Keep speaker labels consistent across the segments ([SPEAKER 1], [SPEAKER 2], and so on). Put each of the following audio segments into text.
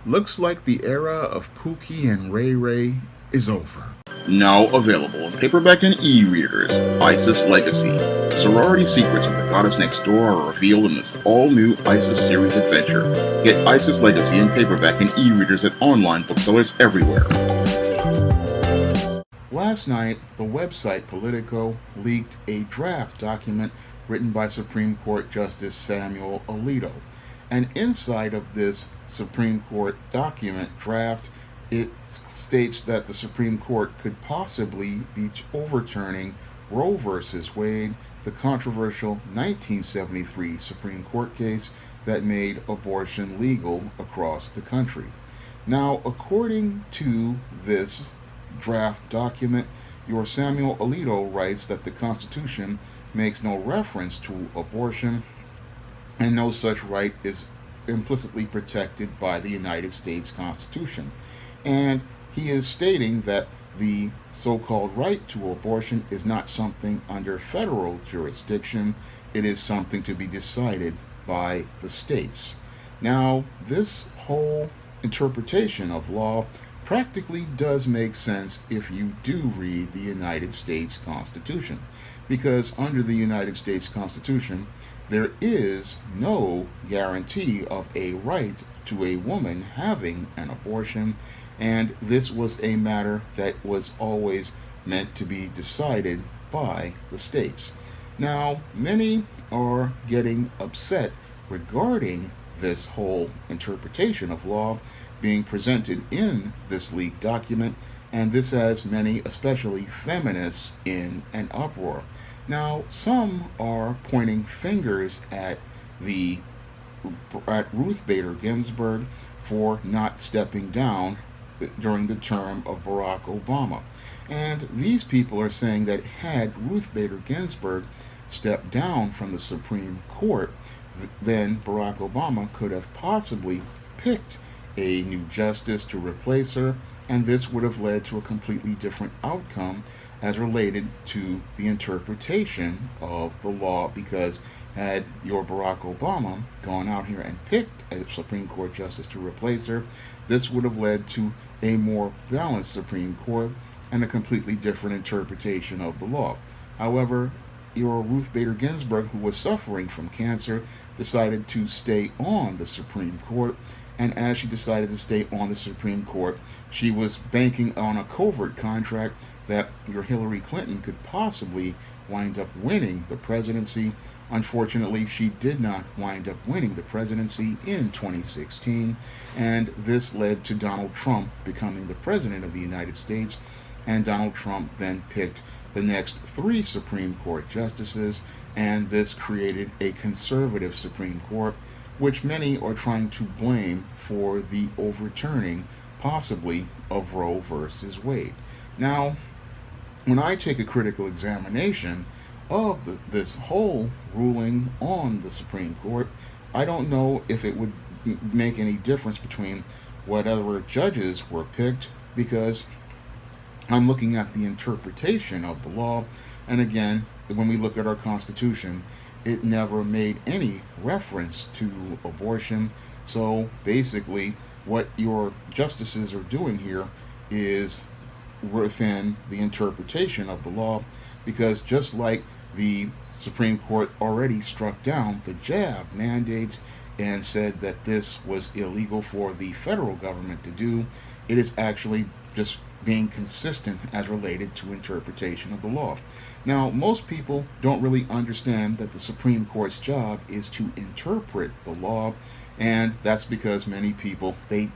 [SPEAKER 1] Looks like the era of Pookie and Ray Ray is over.
[SPEAKER 2] Now available in paperback and e-readers, ISIS Legacy. Sorority secrets of the goddess next door are revealed in this all-new ISIS series adventure. Get ISIS Legacy in paperback and e-readers at online booksellers everywhere.
[SPEAKER 1] Last night, the website Politico leaked a draft document written by Supreme Court Justice Samuel Alito. And inside of this Supreme Court document draft, it states that the Supreme Court could possibly be overturning Roe versus Wade, the controversial 1973 Supreme Court case that made abortion legal across the country. Now, according to this draft document, your Samuel Alito writes that the Constitution makes no reference to abortion and no such right is implicitly protected by the United States Constitution. And he is stating that the so called right to abortion is not something under federal jurisdiction, it is something to be decided by the states. Now, this whole interpretation of law practically does make sense if you do read the United States Constitution, because under the United States Constitution, there is no guarantee of a right to a woman having an abortion, and this was a matter that was always meant to be decided by the states. Now, many are getting upset regarding this whole interpretation of law being presented in this leaked document, and this has many, especially feminists, in an uproar. Now, some are pointing fingers at Ruth Bader Ginsburg for not stepping down during the term of Barack Obama. And these people are saying that had Ruth Bader Ginsburg stepped down from the Supreme Court, then Barack Obama could have possibly picked a new justice to replace her, and this would have led to a completely different outcome as related to the interpretation of the law, because had your Barack Obama gone out here and picked a Supreme Court justice to replace her, this would have led to a more balanced Supreme Court and a completely different interpretation of the law. However, your Ruth Bader Ginsburg, who was suffering from cancer, decided to stay on the Supreme Court, and as she decided to stay on the Supreme Court, she was banking on a covert contract that your Hillary Clinton could possibly wind up winning the presidency. Unfortunately, she did not wind up winning the presidency in 2016, and this led to Donald Trump becoming the president of the United States, and Donald Trump then picked the next 3 Supreme Court justices, and this created a conservative Supreme Court, which many are trying to blame for the overturning, possibly, of Roe versus Wade. Now, when I take a critical examination of this whole ruling on the Supreme Court, I don't know if it would make any difference between whatever judges were picked, because I'm looking at the interpretation of the law, and again, when we look at our Constitution, it never made any reference to abortion. So basically, what your justices are doing here is within the interpretation of the law, because just like the Supreme Court already struck down the jab mandates and said that this was illegal for the federal government to do, it is actually just being consistent as related to interpretation of the law. Now, most people don't really understand that the Supreme Court's job is to interpret the law, and that's because many people, they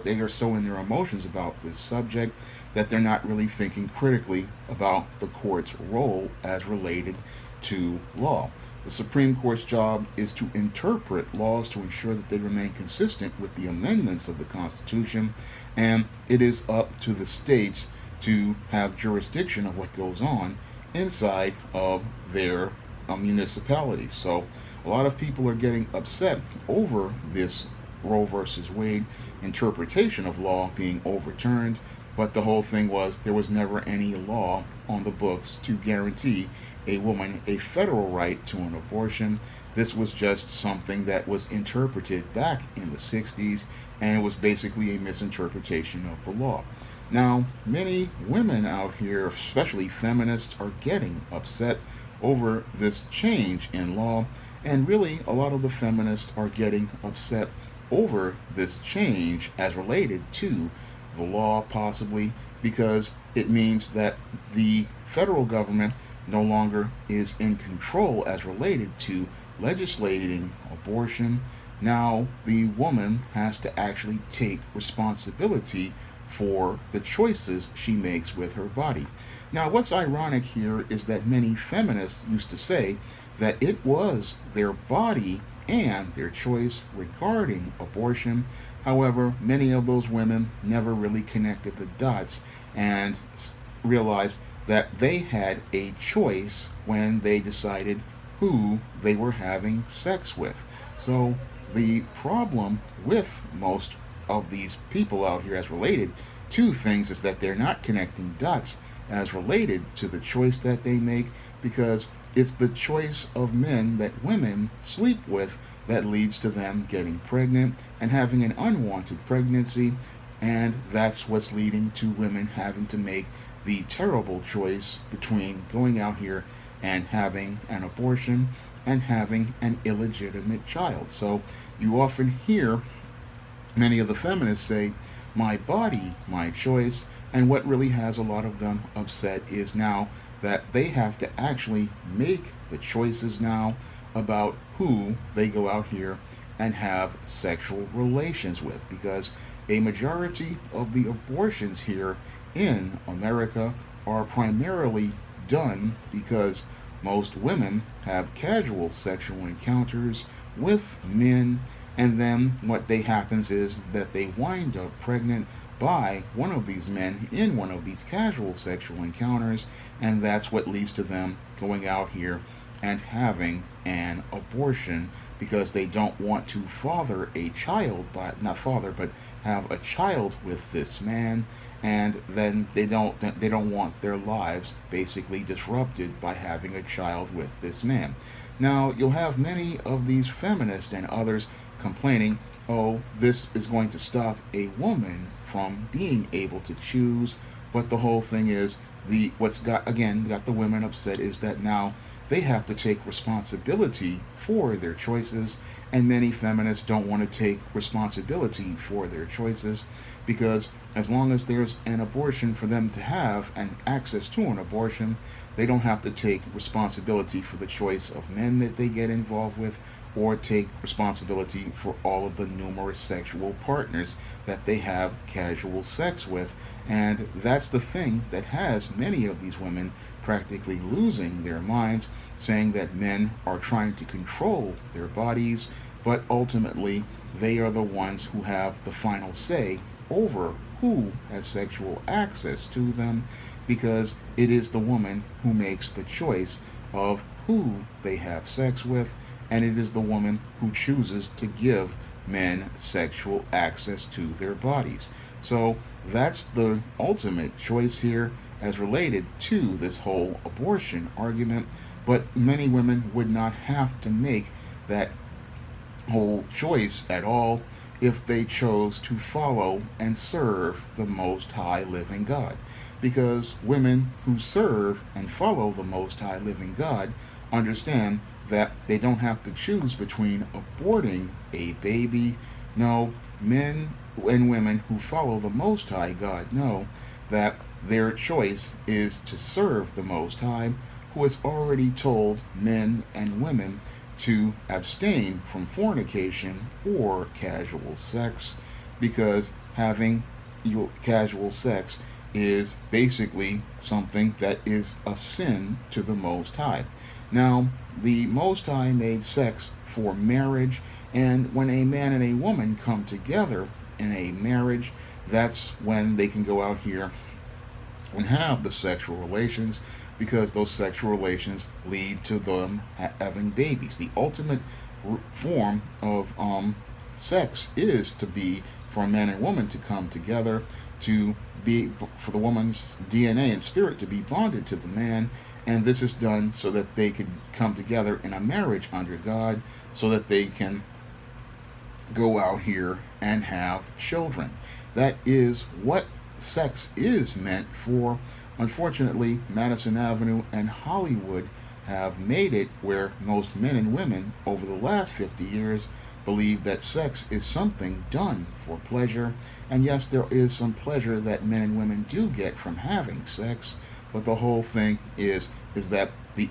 [SPEAKER 1] are so in their emotions about this subject that they're not really thinking critically about the court's role as related to law. The Supreme Court's job is to interpret laws to ensure that they remain consistent with the amendments of the Constitution, and it is up to the states to have jurisdiction of what goes on inside of their municipalities. So a lot of people are getting upset over this Roe versus Wade interpretation of law being overturned, but the whole thing was there was never any law on the books to guarantee a woman a federal right to an abortion. This was just something that was interpreted back in the 60s, and it was basically a misinterpretation of the law. Now, many women out here, especially feminists, are getting upset over this change in law, and really a lot of the feminists are getting upset over this change as related to the law, possibly because it means that the federal government no longer is in control as related to legislating abortion. Now the woman has to actually take responsibility for the choices she makes with her body. Now, what's ironic here is that many feminists used to say that it was their body and their choice regarding abortion. However, many of those women never really connected the dots and realized that they had a choice when they decided who they were having sex with. So the problem with most of these people out here as related to things is that they're not connecting dots as related to the choice that they make, because it's the choice of men that women sleep with that leads to them getting pregnant and having an unwanted pregnancy, and that's what's leading to women having to make the terrible choice between going out here and having an abortion and having an illegitimate child. So you often hear many of the feminists say, my body, my choice, and what really has a lot of them upset is now that they have to actually make the choices now about who they go out here and have sexual relations with, because a majority of the abortions here in America are primarily done because most women have casual sexual encounters with men, and then what they happens is that they wind up pregnant by one of these men in one of these casual sexual encounters, and that's what leads to them going out here and having an abortion because they don't want to father a child, but not father, but have a child with this man, and then they don't want their lives basically disrupted by having a child with this man. Now you'll have many of these feminists and others complaining, oh, this is going to stop a woman from being able to choose. But the whole thing is, what's got the women upset is that now they have to take responsibility for their choices, and many feminists don't want to take responsibility for their choices, because as long as there's an abortion for them to have and access to an abortion, they don't have to take responsibility for the choice of men that they get involved with, or take responsibility for all of the numerous sexual partners that they have casual sex with. And that's the thing that has many of these women practically losing their minds, saying that men are trying to control their bodies, but ultimately they are the ones who have the final say over who has sexual access to them, because it is the woman who makes the choice of who they have sex with, and it is the woman who chooses to give men sexual access to their bodies. So that's the ultimate choice here as related to this whole abortion argument, but many women would not have to make that whole choice at all if they chose to follow and serve the Most High Living God. Because women who serve and follow the Most High Living God understand that they don't have to choose between aborting a baby. No, men and women who follow the Most High God know that their choice is to serve the Most High, who has already told men and women to abstain from fornication or casual sex, because having casual sex is basically something that is a sin to the Most High. Now, the Most High made sex for marriage, and when a man and a woman come together in a marriage, that's when they can go out here and have the sexual relations, because those sexual relations lead to them having babies. The ultimate form of sex is to be for a man and woman to come together, to be for the woman's DNA and spirit to be bonded to the man, And this is done so that they can come together in a marriage under God, so that they can go out here and have children. That is what sex is meant for. Unfortunately, Madison Avenue and Hollywood have made it where most men and women over the last 50 years believe that sex is something done for pleasure. And yes, there is some pleasure that men and women do get from having sex, but the whole thing is that the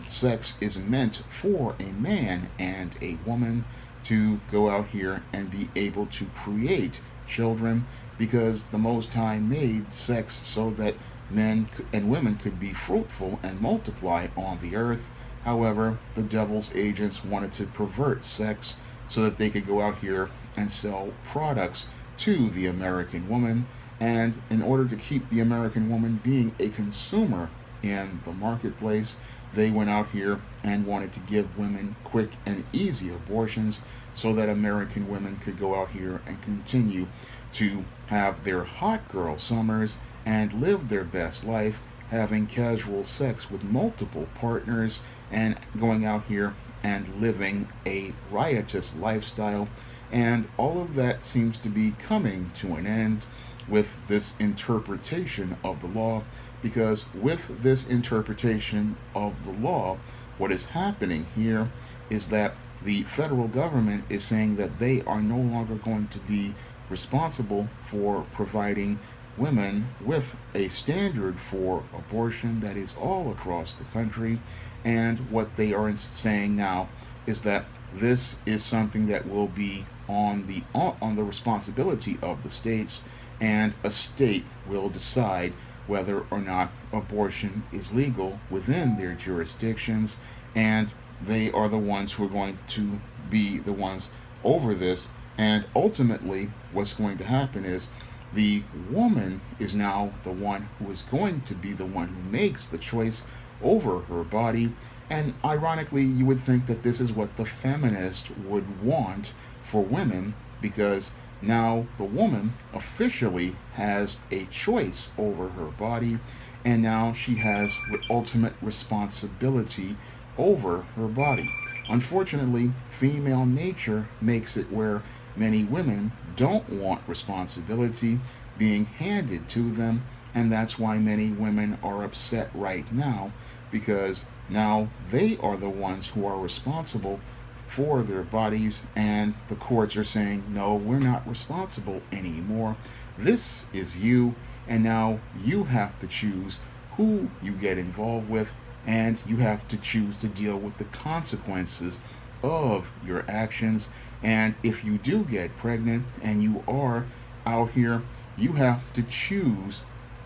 [SPEAKER 1] sex is meant for a man and a woman to go out here and be able to create children, because the Most High made sex so that men and women could be fruitful and multiply on the earth. However, the devil's agents wanted to pervert sex so that they could go out here and sell products to the American woman. And in order to keep the American woman being a consumer in the marketplace, they went out here and wanted to give women quick and easy abortions so that American women could go out here and continue to have their hot girl summers and live their best life, having casual sex with multiple partners and going out here and living a riotous lifestyle. And all of that seems to be coming to an end with this interpretation of the law, because with this interpretation of the law, what is happening here is that the federal government is saying that they are no longer going to be responsible for providing women with a standard for abortion that is all across the country. And what they are saying now is that this is something that will be on the responsibility of the states, and a state will decide whether or not abortion is legal within their jurisdictions, and they are the ones who are going to be the ones over this. And ultimately, what's going to happen is the woman is now the one who is going to be the one who makes the choice over her body. And ironically, you would think that this is what the feminist would want for women, because now the woman officially has a choice over her body, and now she has ultimate responsibility over her body. Unfortunately, female nature makes it where many women don't want responsibility being handed to them, and that's why many women are upset right now, because now they are the ones who are responsible for their bodies, and the courts are saying, no, we're not responsible anymore. This is you, and now you have to choose who you get involved with, and you have to choose to deal with the consequences of your actions. And if you do get pregnant and you are out here, you have to choose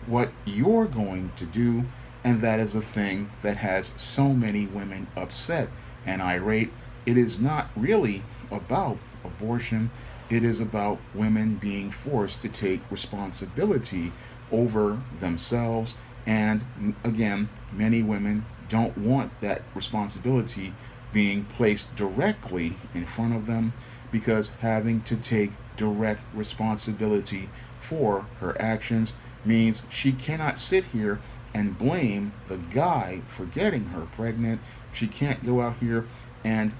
[SPEAKER 1] what you're going to do. And that is a thing that has so many women upset and irate. It is not really about abortion. It is about women being forced to take responsibility over themselves. And again, many women don't want that responsibility being placed directly in front of them, because having to take direct responsibility for her actions means she cannot sit here and blame the guy for getting her pregnant. She can't go out here and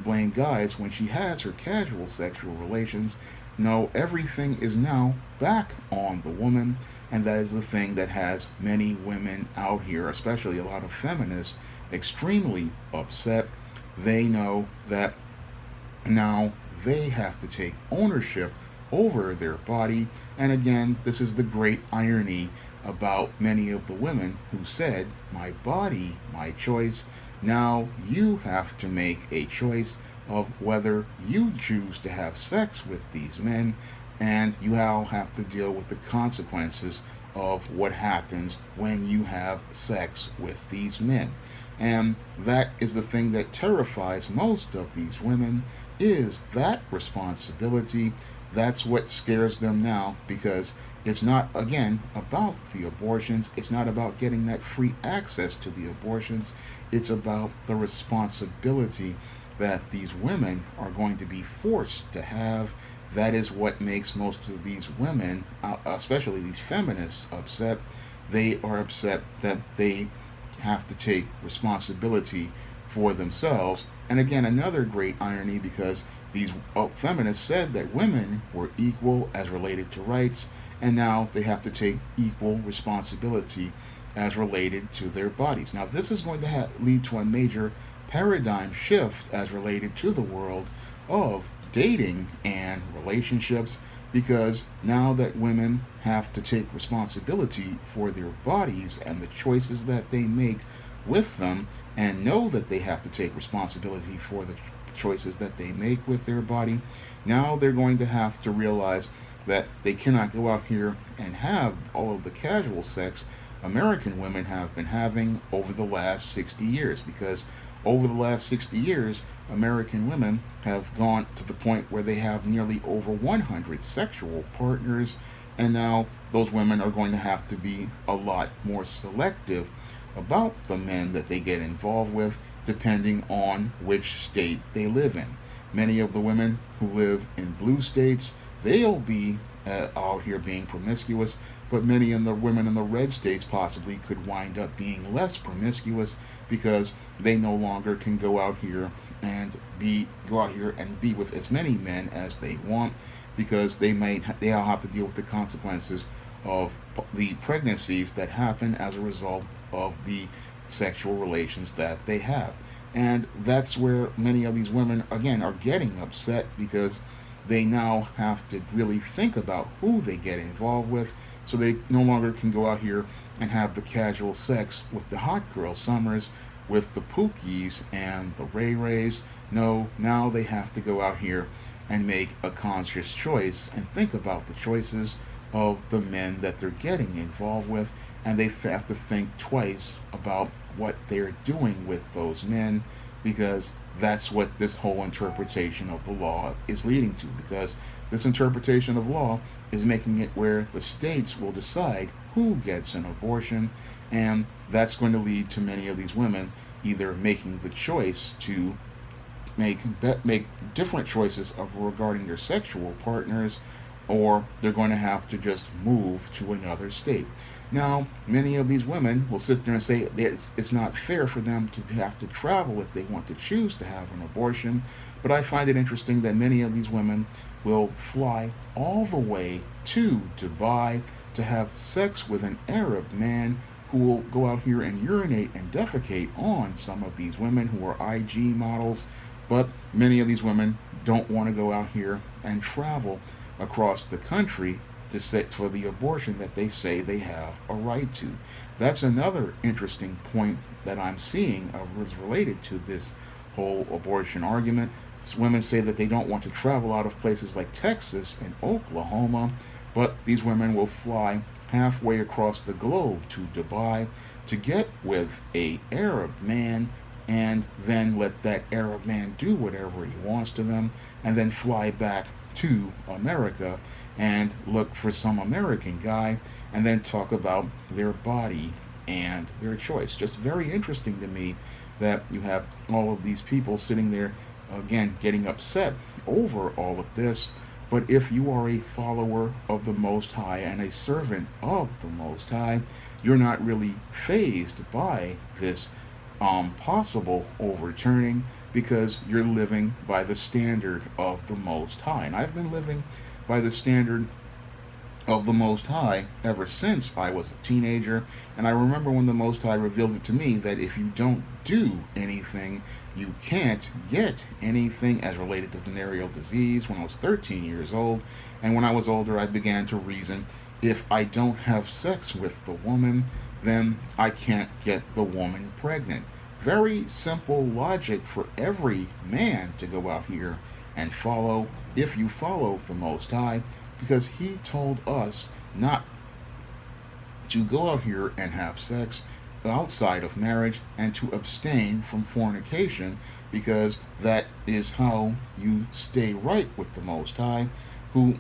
[SPEAKER 1] blame guys when she has her casual sexual relations. No, everything is now back on the woman, and that is the thing that has many women out here, especially a lot of feminists, extremely upset. They know that now they have to take ownership over their body. And again, this is the great irony about many of the women who said, my body, my choice. Now you have to make a choice of whether you choose to have sex with these men, and you now have to deal with the consequences of what happens when you have sex with these men. And that is the thing that terrifies most of these women, is that responsibility. That's what scares them now, because it's not, again, about the abortions. It's not about getting that free access to the abortions. It's about the responsibility that these women are going to be forced to have. That is what makes most of these women, especially these feminists, upset. They are upset that they have to take responsibility for themselves. And again, another great irony, because these feminists said that women were equal as related to rights, and now they have to take equal responsibility as related to their bodies. Now, this is going to lead to a major paradigm shift as related to the world of dating and relationships, because now that women have to take responsibility for their bodies and the choices that they make with them, and know that they have to take responsibility for the choices that they make with their body, now they're going to have to realize that they cannot go out here and have all of the casual sex American women have been having over the last 60 years. Because over the last 60 years, American women have gone to the point where they have nearly over 100 sexual partners, and now those women are going to have to be a lot more selective about the men that they get involved with, depending on which state they live in. Many of the women who live in blue states, they'll be out here being promiscuous, but many of the women in the red states possibly could wind up being less promiscuous, because they no longer can go out here and be with as many men as they want, because they'll have to deal with the consequences of the pregnancies that happen as a result of the sexual relations that they have. And that's where many of these women again are getting upset, because they now have to really think about who they get involved with, so they no longer can go out here and have the casual sex with the hot girl summers, with the Pookies and the Ray Rays. No, now they have to go out here and make a conscious choice and think about the choices of the men that they're getting involved with, and they have to think twice about what they're doing with those men, because that's what this whole interpretation of the law is leading to. Because this interpretation of law is making it where the states will decide who gets an abortion, and that's going to lead to many of these women either making the choice to make different choices regarding their sexual partners, or they're going to have to just move to another state. Now, many of these women will sit there and say it's not fair for them to have to travel if they want to choose to have an abortion, but I find it interesting that many of these women will fly all the way to Dubai to have sex with an Arab man who will go out here and urinate and defecate on some of these women who are IG models. But many of these women don't want to go out here and travel across the country to say for the abortion that they say they have a right to. That's another interesting point that I'm seeing was related to this whole abortion argument. Women say that they don't want to travel out of places like Texas and Oklahoma, but these women will fly halfway across the globe to Dubai to get with a Arab man, and then let that Arab man do whatever he wants to them, and then fly back to America and look for some American guy, and then talk about their body and their choice. Just very interesting to me that you have all of these people sitting there, again, getting upset over all of this. But if you are a follower of the Most High and a servant of the Most High, you're not really fazed by this possible overturning, because you're living by the standard of the Most High. And I've been living by the standard of the Most High ever since I was a teenager. And I remember when the Most High revealed it to me that if you don't do anything, you can't get anything as related to venereal disease, when I was 13 years old. And when I was older, I began to reason, if I don't have sex with the woman, then I can't get the woman pregnant. Very simple logic for every man to go out here and follow, if you follow the Most High, because He told us not to go out here and have sex outside of marriage, and to abstain from fornication, because that is how you stay right with the Most High, who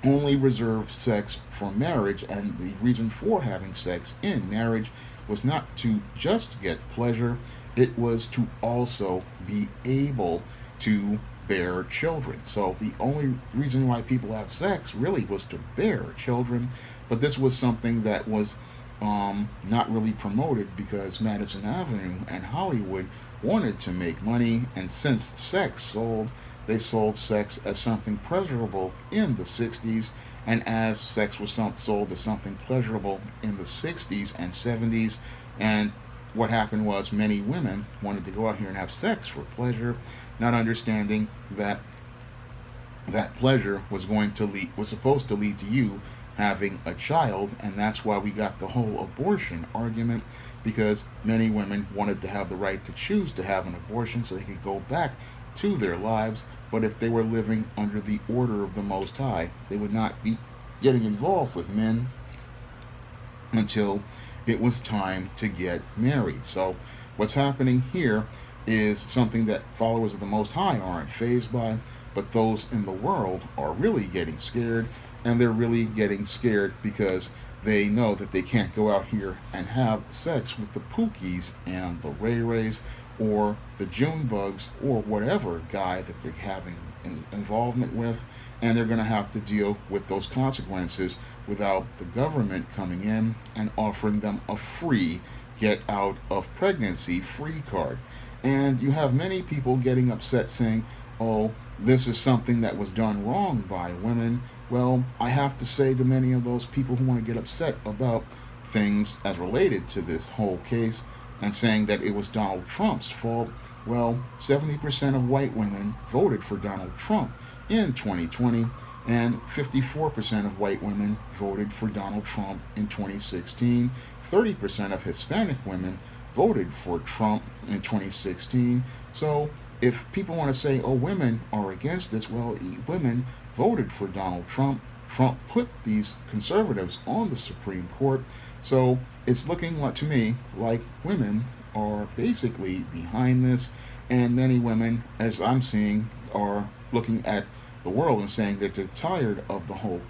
[SPEAKER 1] only reserved sex for marriage. And the reason for having sex in marriage was not to just get pleasure, it was to also be able to bear children. So the only reason why people have sex really was to bear children. But this was something that was not really promoted because Madison Avenue and Hollywood wanted to make money, and since sex sold, they sold sex as something pleasurable in the 60s, and as sex was sold as something pleasurable in the 60s and 70s, and what happened was many women wanted to go out here and have sex for pleasure, not understanding that that pleasure was supposed to lead to you having a child, and that's why we got the whole abortion argument, because many women wanted to have the right to choose to have an abortion so they could go back to their lives. But if they were living under the order of the Most High, they would not be getting involved with men until it was time to get married. So what's happening here is something that followers of the Most High aren't fazed by, but those in the world are really getting scared, and they're really getting scared because they know that they can't go out here and have sex with the Pookies and the Ray Rays or the June Bugs or whatever guy that they're having involvement with, and they're going to have to deal with those consequences without the government coming in and offering them a free get out of pregnancy free card. And you have many people getting upset saying, oh, this is something that was done wrong by women. Well, I have to say to many of those people who want to get upset about things as related to this whole case and saying that it was Donald Trump's fault, well, 70% of white women voted for Donald Trump in 2020, and 54% of white women voted for Donald Trump in 2016. 30% of Hispanic women voted for Trump in 2016. So if people want to say, oh, women are against this, well, women voted for Donald Trump. Trump put these conservatives on the Supreme Court. So it's looking like, to me, like women are basically behind this, and many women, as I'm seeing, are looking at the world and saying that they're tired of the whole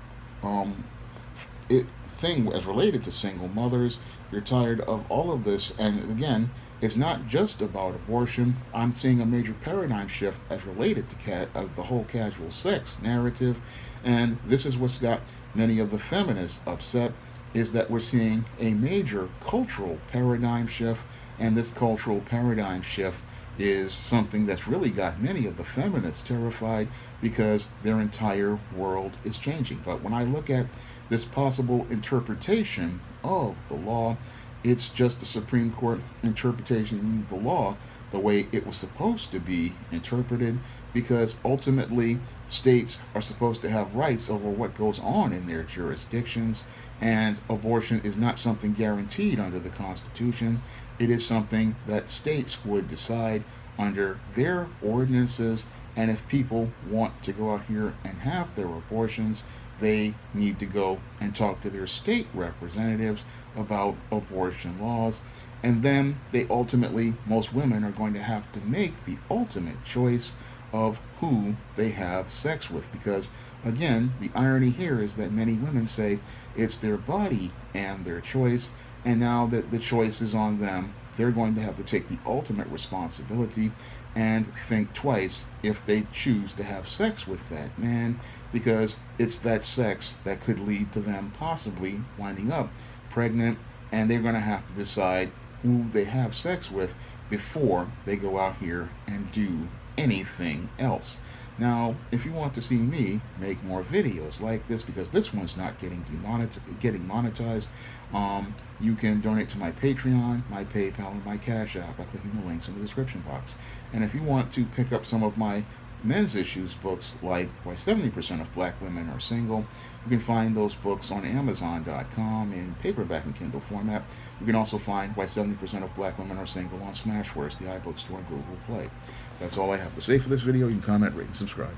[SPEAKER 1] thing as related to single mothers. They're tired of all of this, and again, it's not just about abortion. I'm seeing a major paradigm shift as related to the whole casual sex narrative, and this is what's got many of the feminists upset, is that we're seeing a major cultural paradigm shift, and this cultural paradigm shift is something that's really got many of the feminists terrified because their entire world is changing. But when I look at this possible interpretation of the law, it's just the Supreme Court interpretation of the law the way it was supposed to be interpreted, because ultimately states are supposed to have rights over what goes on in their jurisdictions, and abortion is not something guaranteed under the Constitution. It is something that states would decide under their ordinances, and if people want to go out here and have their abortions, they need to go and talk to their state representatives about abortion laws. And then they ultimately, most women are going to have to make the ultimate choice of who they have sex with. Because, again, the irony here is that many women say it's their body and their choice, and now that the choice is on them, they're going to have to take the ultimate responsibility and think twice if they choose to have sex with that man, because it's that sex that could lead to them possibly winding up pregnant, and they're going to have to decide who they have sex with before they go out here and do anything else. Now, if you want to see me make more videos like this, because this one's not getting monetized, you can donate to my Patreon, my PayPal, and my Cash App by clicking the links in the description box. And if you want to pick up some of my men's issues books, like Why 70% of Black Women Are Single, you can find those books on Amazon.com in paperback and Kindle format. You can also find Why 70% of Black Women Are Single on Smashwords, the iBook Store, and Google Play. That's all I have to say for this video. You can comment, rate, and subscribe.